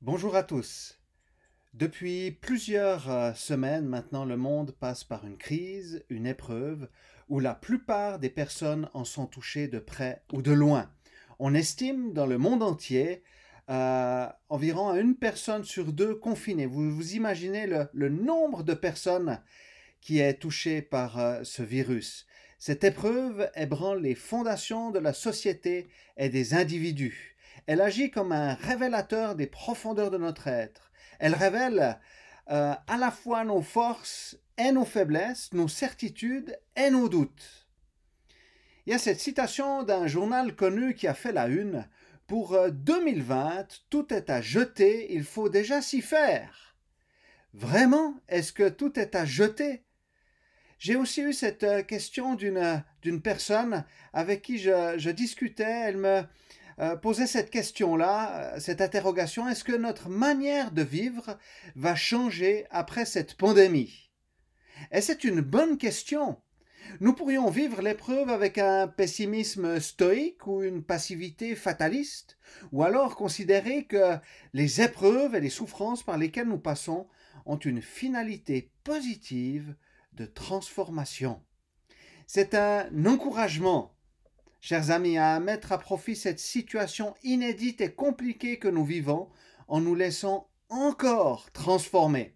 Bonjour à tous. Depuis plusieurs semaines maintenant, le monde passe par une crise, une épreuve, où la plupart des personnes en sont touchées de près ou de loin. On estime dans le monde entier environ une personne sur deux confinée. Vous imaginez le nombre de personnes qui est touchée par ce virus. Cette épreuve ébranle les fondations de la société et des individus. Elle agit comme un révélateur des profondeurs de notre être. Elle révèle à la fois nos forces et nos faiblesses, nos certitudes et nos doutes. Il y a cette citation d'un journal connu qui a fait la une. Pour 2020, tout est à jeter, il faut déjà s'y faire. Vraiment, est-ce que tout est à jeter? J'ai aussi eu cette question d'une personne avec qui je discutais. Elle me posait cette question-là, cette interrogation. Est-ce que notre manière de vivre va changer après cette pandémie? Et c'est une bonne question. Nous pourrions vivre l'épreuve avec un pessimisme stoïque ou une passivité fataliste, ou alors considérer que les épreuves et les souffrances par lesquelles nous passons ont une finalité positive de transformation. C'est un encouragement, chers amis, à mettre à profit cette situation inédite et compliquée que nous vivons en nous laissant encore transformer.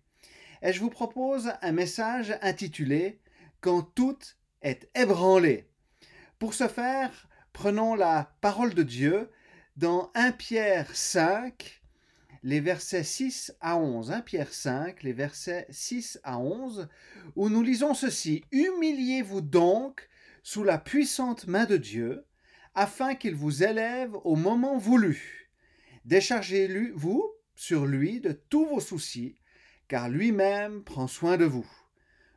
Et je vous propose un message intitulé Quand tout est ébranlé. Pour ce faire, prenons la parole de Dieu dans 1 Pierre 5, les versets 6 à 11. 1 Pierre 5, les versets 6 à 11, où nous lisons ceci. Humiliez-vous donc sous la puissante main de Dieu, afin qu'il vous élève au moment voulu. Déchargez-vous sur lui de tous vos soucis, car lui-même prend soin de vous.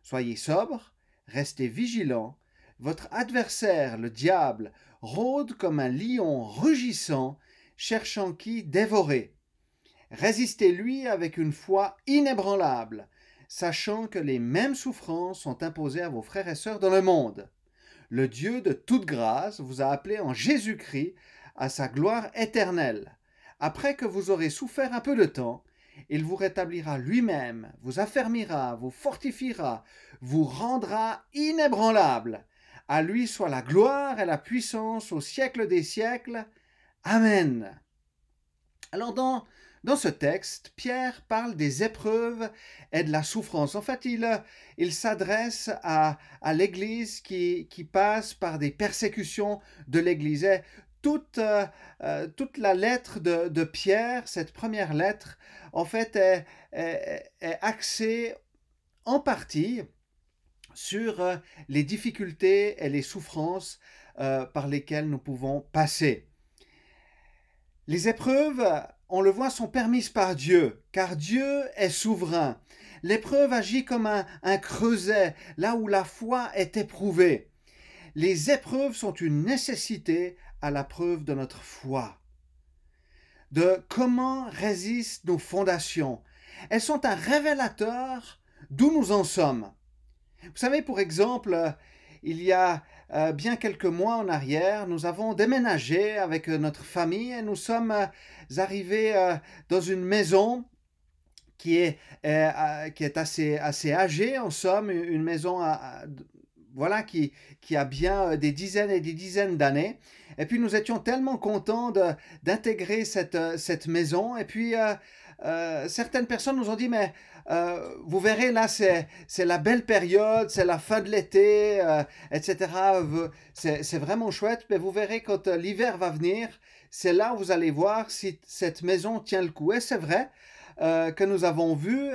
Soyez sobres, restez vigilants. Votre adversaire, le diable, rôde comme un lion rugissant, cherchant qui dévorer. Résistez-lui avec une foi inébranlable, sachant que les mêmes souffrances sont imposées à vos frères et sœurs dans le monde. Le Dieu de toute grâce vous a appelé en Jésus-Christ à sa gloire éternelle. Après que vous aurez souffert un peu de temps, il vous rétablira lui-même, vous affermira, vous fortifiera, vous rendra inébranlable. À lui soit la gloire et la puissance au siècle des siècles. Amen. Alors dans ce texte, Pierre parle des épreuves et de la souffrance. En fait, il s'adresse l'Église qui passe par des persécutions de l'Église. Et toute la lettre de Pierre, cette première lettre, en fait, est axée en partie sur les difficultés et les souffrances par lesquelles nous pouvons passer. Les épreuves, on le voit, sont permises par Dieu, car Dieu est souverain. L'épreuve agit comme un creuset, là où la foi est éprouvée. Les épreuves sont une nécessité à la preuve de notre foi, de comment résistent nos fondations. Elles sont un révélateur d'où nous en sommes. Vous savez, pour exemple, il y a bien quelques mois en arrière, nous avons déménagé avec notre famille et nous sommes arrivés dans une maison qui est assez âgée, en somme, une maison voilà, qui a bien des dizaines et des dizaines d'années. Et puis nous étions tellement contents d'intégrer cette maison. Et puis certaines personnes nous ont dit, mais vous verrez, là, c'est la belle période, c'est la fin de l'été, etc. C'est vraiment chouette, mais vous verrez quand l'hiver va venir, c'est là où vous allez voir si cette maison tient le coup. Et c'est vrai que nous avons vu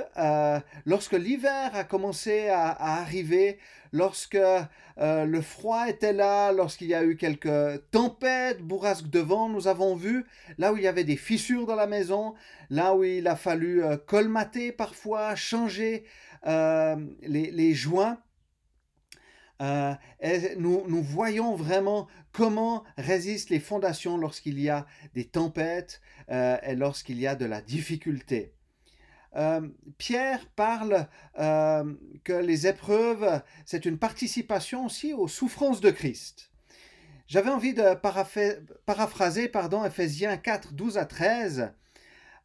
lorsque l'hiver a commencé à arriver, lorsque le froid était là, lorsqu'il y a eu quelques tempêtes, bourrasques de vent, nous avons vu là où il y avait des fissures dans la maison, là où il a fallu colmater parfois, changer les joints. Et nous voyons vraiment comment résistent les fondations lorsqu'il y a des tempêtes et lorsqu'il y a de la difficulté. Pierre parle que les épreuves, c'est une participation aussi aux souffrances de Christ. J'avais envie de paraphraser Éphésiens 4, 12 à 13,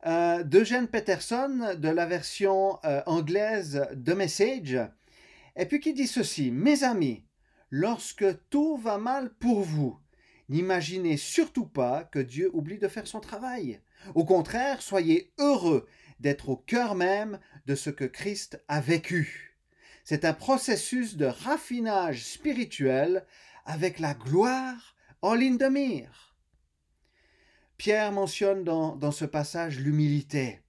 d'Eugene Peterson de la version anglaise de Message, et puis qui dit ceci: « Mes amis, lorsque tout va mal pour vous, n'imaginez surtout pas que Dieu oublie de faire son travail. Au contraire, soyez heureux d'être au cœur même de ce que Christ a vécu. C'est un processus de raffinage spirituel avec la gloire en ligne de mire. » Pierre mentionne dans ce passage l'humilité.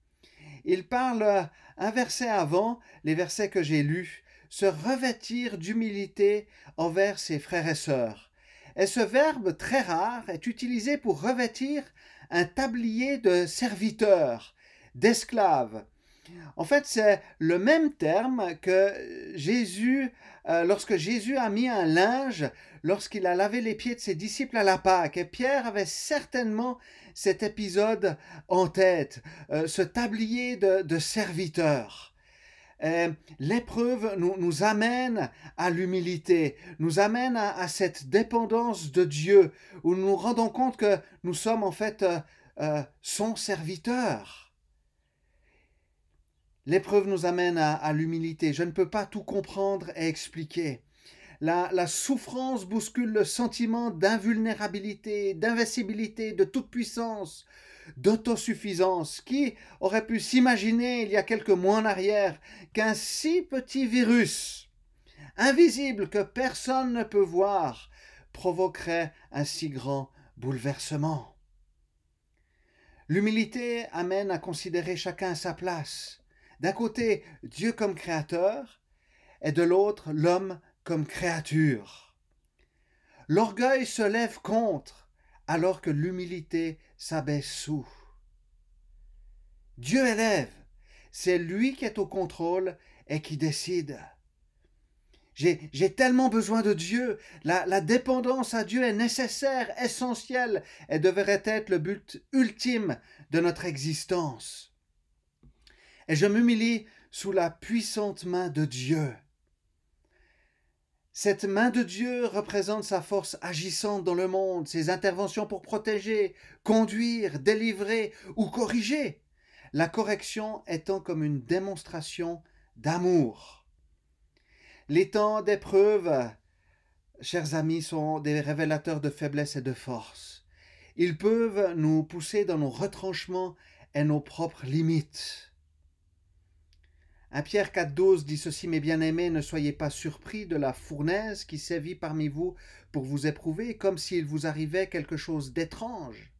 Il parle un verset avant, les versets que j'ai lus, se revêtir d'humilité envers ses frères et sœurs. Et ce verbe très rare est utilisé pour revêtir un tablier de serviteur, d'esclave. En fait, c'est le même terme que Jésus, lorsque Jésus a mis un linge, lorsqu'il a lavé les pieds de ses disciples à la Pâque. Et Pierre avait certainement cet épisode en tête, ce tablier de serviteur. L'épreuve nous amène à l'humilité, nous amène à cette dépendance de Dieu, où nous nous rendons compte que nous sommes en fait son serviteur. L'épreuve nous amène à l'humilité. Je ne peux pas tout comprendre et expliquer. La souffrance bouscule le sentiment d'invulnérabilité, d'invincibilité, de toute puissance, d'autosuffisance. Qui aurait pu s'imaginer il y a quelques mois en arrière qu'un si petit virus, invisible que personne ne peut voir, provoquerait un si grand bouleversement? L'humilité amène à considérer chacun à sa place. D'un côté, Dieu comme créateur, et de l'autre, l'homme comme créature. L'orgueil se lève contre, alors que l'humilité s'abaisse sous. Dieu élève, c'est lui qui est au contrôle et qui décide. J'ai tellement besoin de Dieu, la dépendance à Dieu est nécessaire, essentielle, et devrait être le but ultime de notre existence. Et je m'humilie sous la puissante main de Dieu. Cette main de Dieu représente sa force agissante dans le monde, ses interventions pour protéger, conduire, délivrer ou corriger, la correction étant comme une démonstration d'amour. Les temps d'épreuve, chers amis, sont des révélateurs de faiblesse et de force. Ils peuvent nous pousser dans nos retranchements et nos propres limites. 1 Pierre 4,12 dit ceci: « Mes bien-aimés, ne soyez pas surpris de la fournaise qui sévit parmi vous pour vous éprouver, comme s'il vous arrivait quelque chose d'étrange. »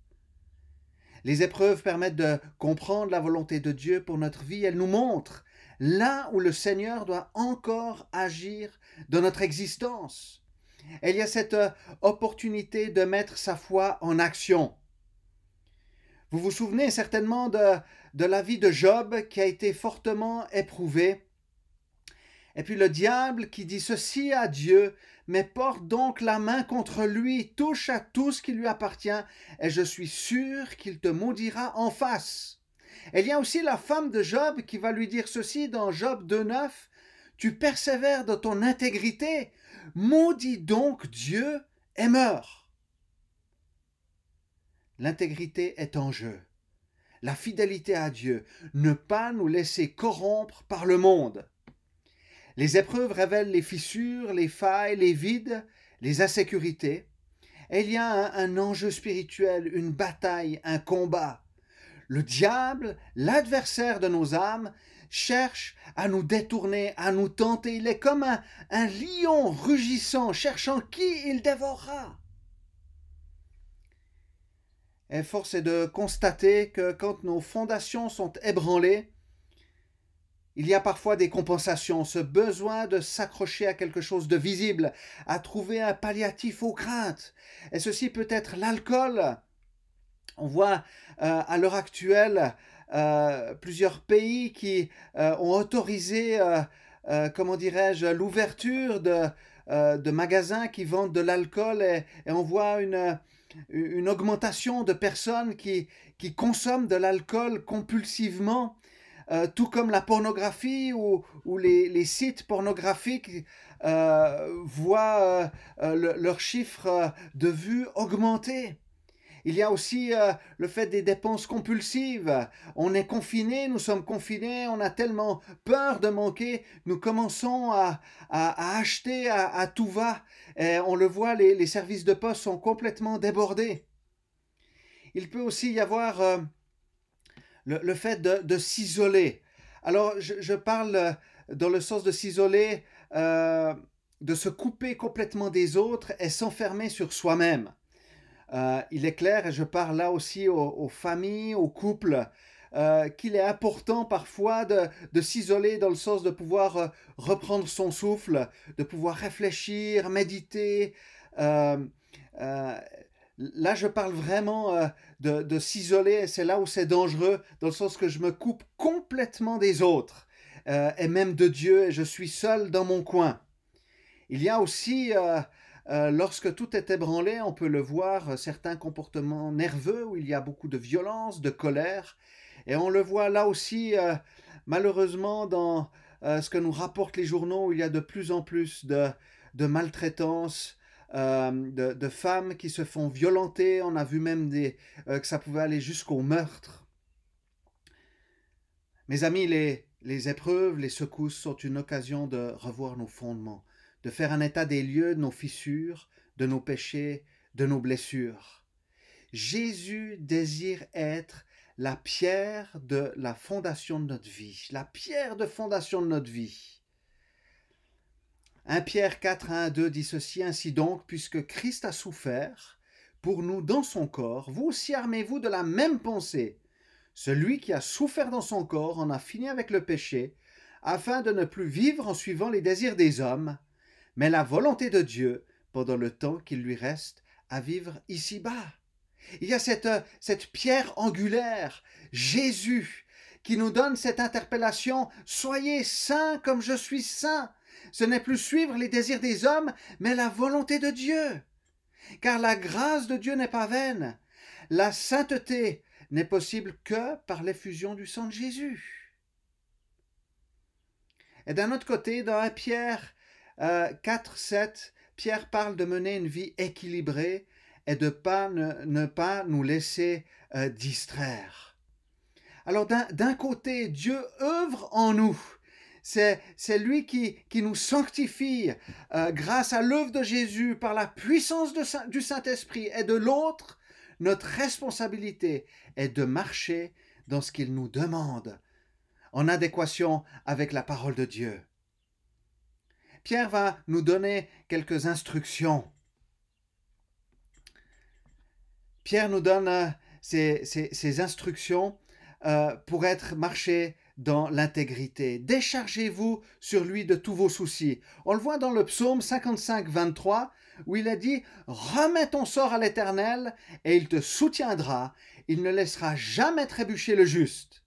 Les épreuves permettent de comprendre la volonté de Dieu pour notre vie. Elles nous montrent là où le Seigneur doit encore agir dans notre existence. Et il y a cette opportunité de mettre sa foi en action. Vous vous souvenez certainement de la vie de Job qui a été fortement éprouvé. Et puis le diable qui dit ceci à Dieu: « Mais porte donc la main contre lui, touche à tout ce qui lui appartient, et je suis sûr qu'il te maudira en face. » Et il y a aussi la femme de Job qui va lui dire ceci dans Job 2,9 : « Tu persévères dans ton intégrité, maudis donc Dieu et meurs. » L'intégrité est en jeu. La fidélité à Dieu, ne pas nous laisser corrompre par le monde. Les épreuves révèlent les fissures, les failles, les vides, les insécurités. Et il y a un enjeu spirituel, une bataille, un combat. Le diable, l'adversaire de nos âmes, cherche à nous détourner, à nous tenter. Il est comme un lion rugissant, cherchant qui il dévorera. Et force est de constater que quand nos fondations sont ébranlées, il y a parfois des compensations, ce besoin de s'accrocher à quelque chose de visible, à trouver un palliatif aux craintes. Et ceci peut être l'alcool. On voit à l'heure actuelle plusieurs pays qui ont autorisé, comment dirais-je, l'ouverture de magasins qui vendent de l'alcool, et on voit une augmentation de personnes qui consomment de l'alcool compulsivement, tout comme la pornographie ou les sites pornographiques voient leurs chiffres de vues augmenter. Il y a aussi le fait des dépenses compulsives. On est confiné, nous sommes confinés, on a tellement peur de manquer, nous commençons à acheter à tout va. Et on le voit, les services de poste sont complètement débordés. Il peut aussi y avoir le fait de s'isoler. Alors, je parle dans le sens de s'isoler, de se couper complètement des autres et s'enfermer sur soi-même. Il est clair, et je parle là aussi aux familles, aux couples, qu'il est important parfois de s'isoler dans le sens de pouvoir reprendre son souffle, de pouvoir réfléchir, méditer. Euh, euh, Là, je parle vraiment de s'isoler, et c'est là où c'est dangereux, dans le sens que je me coupe complètement des autres, et même de Dieu, et je suis seul dans mon coin. Il y a aussi, lorsque tout est ébranlé, on peut le voir, certains comportements nerveux où il y a beaucoup de violence, de colère. Et on le voit là aussi, malheureusement, dans ce que nous rapportent les journaux, où il y a de plus en plus de maltraitance, de femmes qui se font violenter. On a vu même que ça pouvait aller jusqu'au meurtre. Mes amis, les épreuves, les secousses sont une occasion de revoir nos fondements, de faire un état des lieux de nos fissures, de nos péchés, de nos blessures. Jésus désire être la pierre de la fondation de notre vie, la pierre de fondation de notre vie. 1 Pierre 4, 1 à 2 dit ceci: ainsi donc, puisque Christ a souffert pour nous dans son corps, vous aussi armez-vous de la même pensée. Celui qui a souffert dans son corps en a fini avec le péché, afin de ne plus vivre en suivant les désirs des hommes, mais la volonté de Dieu pendant le temps qu'il lui reste à vivre ici-bas. Il y a cette pierre angulaire, Jésus, qui nous donne cette interpellation: soyez saints comme je suis saint. Ce n'est plus suivre les désirs des hommes, mais la volonté de Dieu. Car la grâce de Dieu n'est pas vaine. La sainteté n'est possible que par l'effusion du sang de Jésus. Et d'un autre côté, dans 1 Pierre 4, 7, Pierre parle de mener une vie équilibrée et de ne pas nous laisser distraire. Alors d'un côté, Dieu œuvre en nous. C'est lui qui nous sanctifie grâce à l'œuvre de Jésus par la puissance du Saint-Esprit. Et de l'autre, notre responsabilité est de marcher dans ce qu'il nous demande, en adéquation avec la parole de Dieu. Pierre va nous donner quelques instructions. Pierre nous donne ces instructions pour marcher dans l'intégrité. Déchargez-vous sur lui de tous vos soucis. On le voit dans le psaume 55, 23, où il est dit: remets ton sort à l'Éternel et il te soutiendra, il ne laissera jamais trébucher le juste.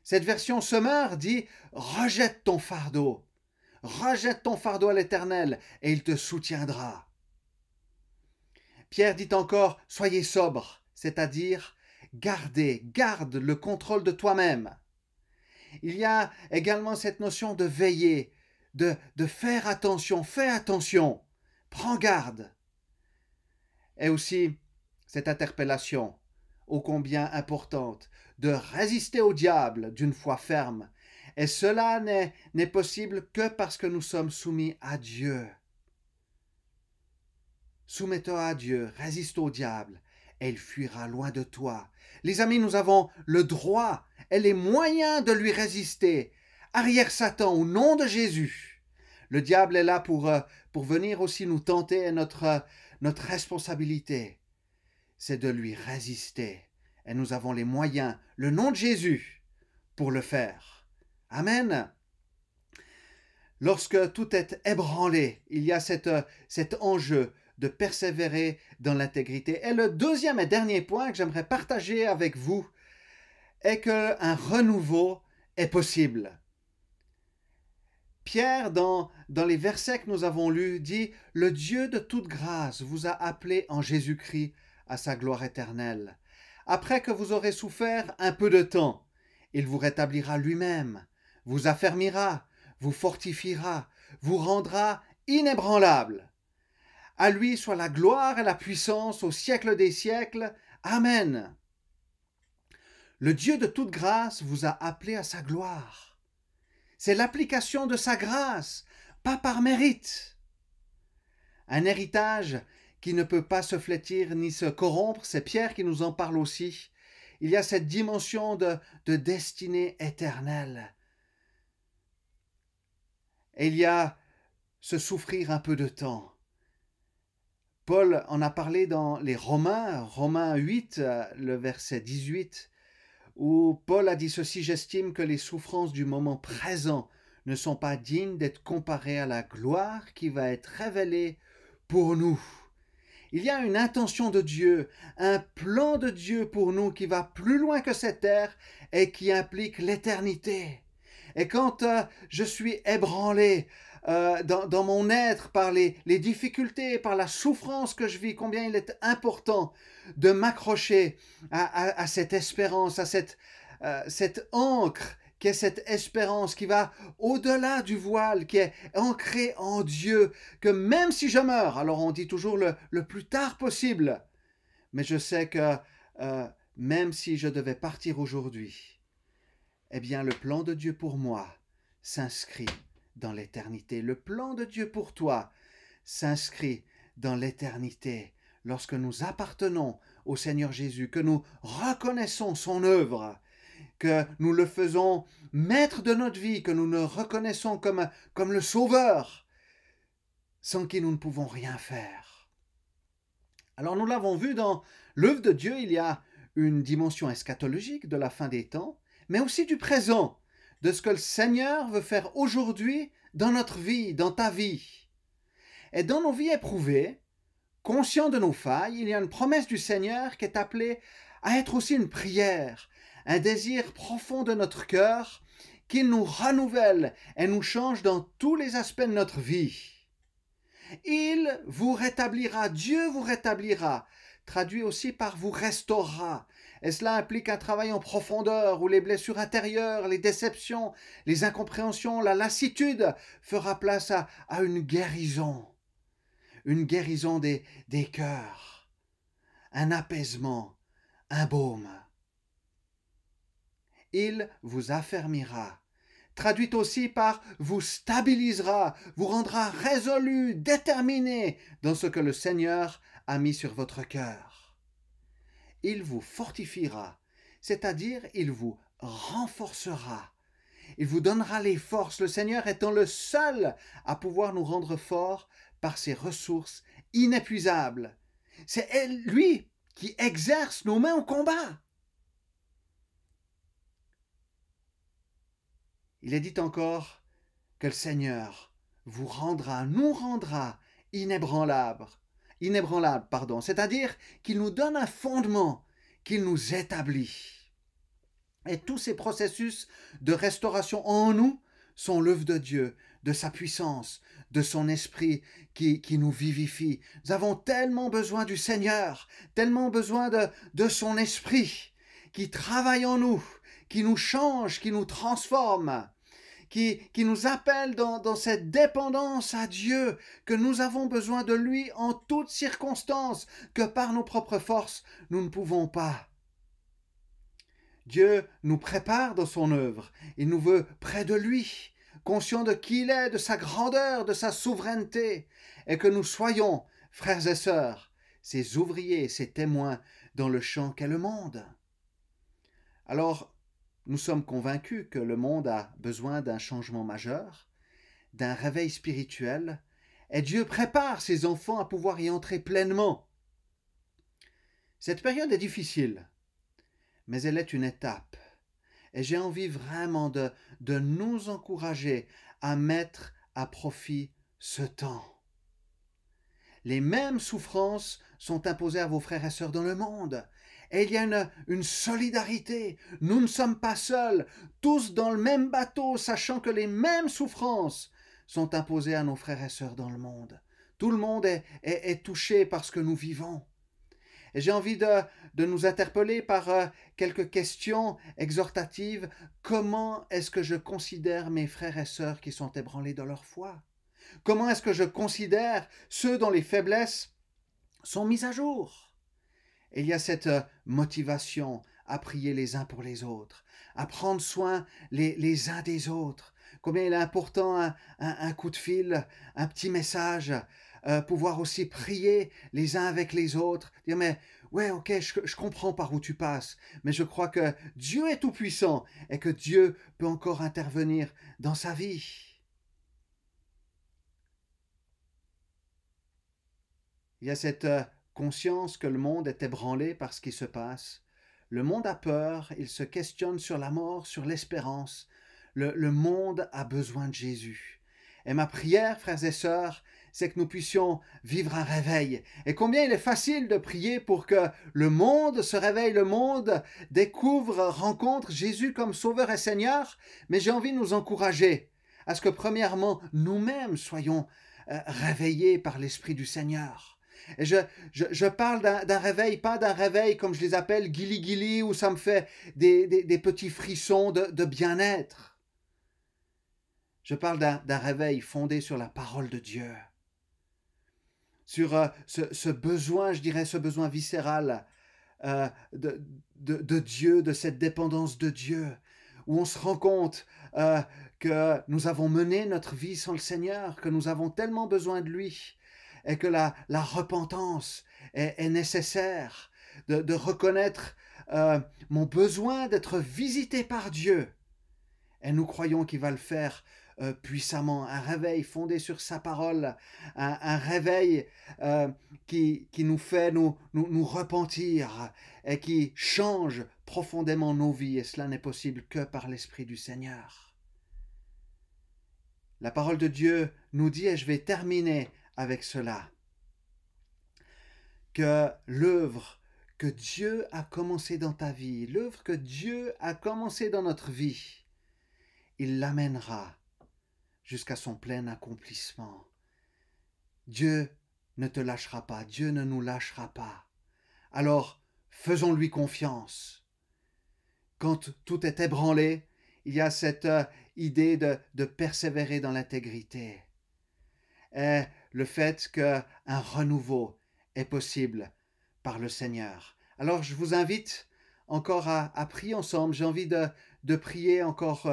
Cette version Semeur dit: rejette ton fardeau à l'Éternel et il te soutiendra. Pierre dit encore: soyez sobre, c'est-à-dire garde le contrôle de toi-même. Il y a également cette notion de veiller, de faire attention, fais attention, prends garde. Et aussi cette interpellation, ô combien importante, de résister au diable d'une foi ferme. Et cela n'est possible que parce que nous sommes soumis à Dieu. Soumets-toi à Dieu, résiste au diable, et il fuira loin de toi. Les amis, nous avons le droit et les moyens de lui résister. Arrière Satan, au nom de Jésus. Le diable est là pour venir aussi nous tenter, et notre responsabilité, c'est de lui résister. Et nous avons les moyens, le nom de Jésus, pour le faire. Amen. Lorsque tout est ébranlé, il y a cet enjeu de persévérer dans l'intégrité. Et le deuxième et dernier point que j'aimerais partager avec vous est qu'un renouveau est possible. Pierre, dans les versets que nous avons lus, dit: « Le Dieu de toute grâce vous a appelé en Jésus-Christ à sa gloire éternelle. Après que vous aurez souffert un peu de temps, il vous rétablira lui-même, vous affermira, vous fortifiera, vous rendra inébranlable. À lui soit la gloire et la puissance au siècle des siècles. Amen. Le Dieu de toute grâce vous a appelé à sa gloire. C'est l'application de sa grâce, pas par mérite. Un héritage qui ne peut pas se flétrir ni se corrompre, c'est Pierre qui nous en parle aussi. Il y a cette dimension de destinée éternelle. Et il y a ce souffrir un peu de temps. Paul en a parlé dans les Romains 8, le verset 18, où Paul a dit ceci: « J'estime que les souffrances du moment présent ne sont pas dignes d'être comparées à la gloire qui va être révélée pour nous. » Il y a une intention de Dieu, un plan de Dieu pour nous qui va plus loin que cette terre et qui implique l'éternité. Et quand je suis ébranlé dans mon être par les difficultés, par la souffrance que je vis, combien il est important de m'accrocher à cette espérance, à cette ancre qui est cette espérance qui va au-delà du voile, qui est ancrée en Dieu, que même si je meurs, alors on dit toujours le plus tard possible, mais je sais que même si je devais partir aujourd'hui, eh bien le plan de Dieu pour moi s'inscrit dans l'éternité. Le plan de Dieu pour toi s'inscrit dans l'éternité. Lorsque nous appartenons au Seigneur Jésus, que nous reconnaissons son œuvre, que nous le faisons maître de notre vie, que nous le reconnaissons comme le Sauveur, sans qui nous ne pouvons rien faire. Alors nous l'avons vu dans l'œuvre de Dieu, il y a une dimension eschatologique de la fin des temps, mais aussi du présent, de ce que le Seigneur veut faire aujourd'hui dans notre vie, dans ta vie. Et dans nos vies éprouvées, conscients de nos failles, il y a une promesse du Seigneur qui est appelée à être aussi une prière, un désir profond de notre cœur qu'il nous renouvelle et nous change dans tous les aspects de notre vie. Il vous rétablira, Dieu vous rétablira, traduit aussi par vous restaurera. Et cela implique un travail en profondeur où les blessures intérieures, les déceptions, les incompréhensions, la lassitude fera place à une guérison des cœurs, un apaisement, un baume. Il vous affermira, traduit aussi par vous stabilisera, vous rendra résolu, déterminé dans ce que le Seigneur a mis sur votre cœur. Il vous fortifiera, c'est-à-dire il vous renforcera. Il vous donnera les forces, le Seigneur étant le seul à pouvoir nous rendre forts par ses ressources inépuisables. C'est lui qui exerce nos mains au combat. Il est dit encore que le Seigneur nous rendra inébranlables, c'est-à-dire qu'il nous donne un fondement, qu'il nous établit. Et tous ces processus de restauration en nous sont l'œuvre de Dieu, de sa puissance, de son esprit qui nous vivifie. Nous avons tellement besoin du Seigneur, tellement besoin de son esprit qui travaille en nous, qui nous change, qui nous transforme, qui nous appelle dans cette dépendance à Dieu, que nous avons besoin de lui en toutes circonstances, que par nos propres forces, nous ne pouvons pas. Dieu nous prépare dans son œuvre, il nous veut près de lui, conscient de qui il est, de sa grandeur, de sa souveraineté, et que nous soyons, frères et sœurs, ses ouvriers, ses témoins dans le champ qu'est le monde. Alors, nous sommes convaincus que le monde a besoin d'un changement majeur, d'un réveil spirituel, et Dieu prépare ses enfants à pouvoir y entrer pleinement. Cette période est difficile, mais elle est une étape. Et j'ai envie vraiment de nous encourager à mettre à profit ce temps. Les mêmes souffrances sont imposées à vos frères et sœurs dans le monde. Et il y a une solidarité. Nous ne sommes pas seuls, tous dans le même bateau, sachant que les mêmes souffrances sont imposées à nos frères et sœurs dans le monde. Tout le monde est touché par ce que nous vivons. Et j'ai envie de nous interpeller par quelques questions exhortatives. Comment est-ce que je considère mes frères et sœurs qui sont ébranlés dans leur foi? Comment est-ce que je considère ceux dont les faiblesses sont mises à jour? Et il y a cette motivation à prier les uns pour les autres, à prendre soin les uns des autres. Combien il est important un coup de fil, un petit message, pouvoir aussi prier les uns avec les autres, dire mais ouais ok je comprends par où tu passes, mais je crois que Dieu est tout-puissant et que Dieu peut encore intervenir dans sa vie. Il y a cette conscience que le monde est ébranlé par ce qui se passe. Le monde a peur, il se questionne sur la mort, sur l'espérance. Le monde a besoin de Jésus. Et ma prière, frères et sœurs, c'est que nous puissions vivre un réveil. Et combien il est facile de prier pour que le monde se réveille, le monde découvre, rencontre Jésus comme Sauveur et Seigneur. Mais j'ai envie de nous encourager à ce que premièrement, nous-mêmes soyons réveillés par l'Esprit du Seigneur. Et je parle d'un réveil, pas d'un réveil comme je les appelle, guili-guili, où ça me fait des petits frissons de bien-être. Je parle d'un réveil fondé sur la parole de Dieu, sur ce besoin, je dirais, ce besoin viscéral de Dieu, de cette dépendance de Dieu, où on se rend compte que nous avons mené notre vie sans le Seigneur, que nous avons tellement besoin de lui, et que la repentance est nécessaire, de reconnaître mon besoin d'être visité par Dieu. Et nous croyons qu'il va le faire puissamment, un réveil fondé sur sa parole, un réveil qui nous fait nous repentir et qui change profondément nos vies, et cela n'est possible que par l'Esprit du Seigneur. La parole de Dieu nous dit, et je vais terminer avec cela, que l'œuvre que Dieu a commencé dans ta vie, l'œuvre que Dieu a commencé dans notre vie, il l'amènera jusqu'à son plein accomplissement. Dieu ne te lâchera pas, Dieu ne nous lâchera pas. Alors, faisons-lui confiance. Quand tout est ébranlé, il y a cette idée de persévérer dans l'intégrité. Et le fait qu'un renouveau est possible par le Seigneur. Alors, je vous invite encore à prier ensemble. J'ai envie de prier encore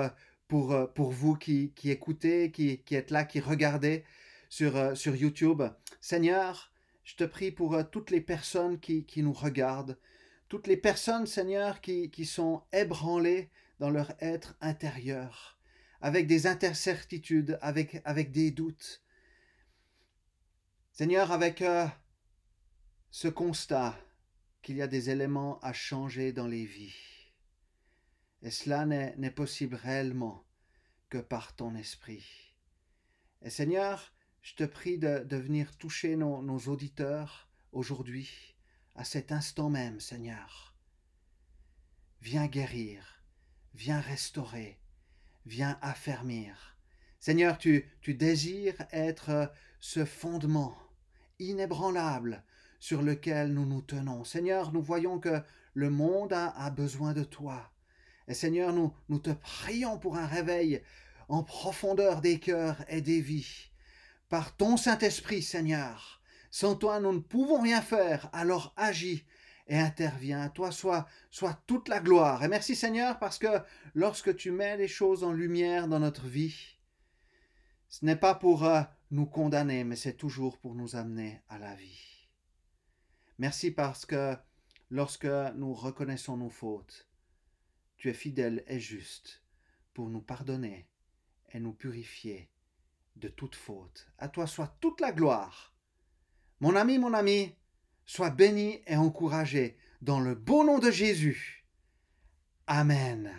pour vous qui écoutez, qui êtes là, qui regardez sur YouTube. Seigneur, je te prie pour toutes les personnes qui nous regardent, toutes les personnes, Seigneur, qui sont ébranlées dans leur être intérieur, avec des incertitudes, avec des doutes. Seigneur, avec ce constat qu'il y a des éléments à changer dans les vies. Et cela n'est possible réellement que par ton esprit. Et Seigneur, je te prie de venir toucher nos auditeurs aujourd'hui, à cet instant même, Seigneur. Viens guérir, viens restaurer, viens affermir. Seigneur, tu désires être ce fondement inébranlable sur lequel nous nous tenons. Seigneur, nous voyons que le monde a besoin de toi. Et Seigneur, nous te prions pour un réveil en profondeur des cœurs et des vies. Par ton Saint-Esprit, Seigneur. Sans toi, nous ne pouvons rien faire. Alors agis et interviens. À toi soit toute la gloire. Et merci, Seigneur, parce que lorsque tu mets les choses en lumière dans notre vie, ce n'est pas pour nous condamner, mais c'est toujours pour nous amener à la vie. Merci parce que lorsque nous reconnaissons nos fautes, tu es fidèle et juste pour nous pardonner et nous purifier de toute faute. À toi soit toute la gloire. Mon ami, sois béni et encouragé dans le beau nom de Jésus. Amen.